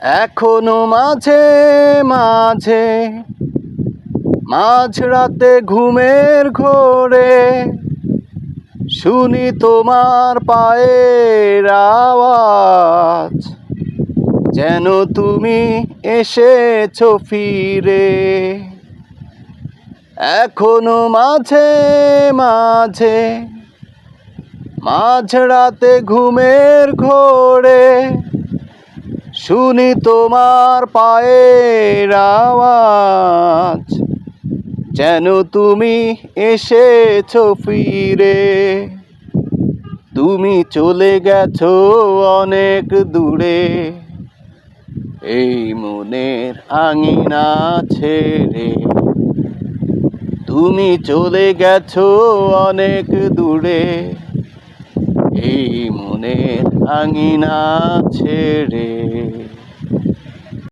এখনো মাঝে মাঝে মাঝরাতে ঘুমের ঘোরে শুনি তোমার পায়ের আওয়াজ, যেন তুমি এসেছো ফিরে। এখনো মাঝে মাঝে মাঝরাতে ঘুমের ঘোরে শুনি তোমার পায়ের আওয়াজ, যেন তুমি এসেছো ফিরে। তুমি চলে গেছো অনেক দূরে, এই মনের আঙিনা ছেড়ে। তুমি চলে গেছো অনেক দূরে, এই মনের আঙিনা ছেড়ে।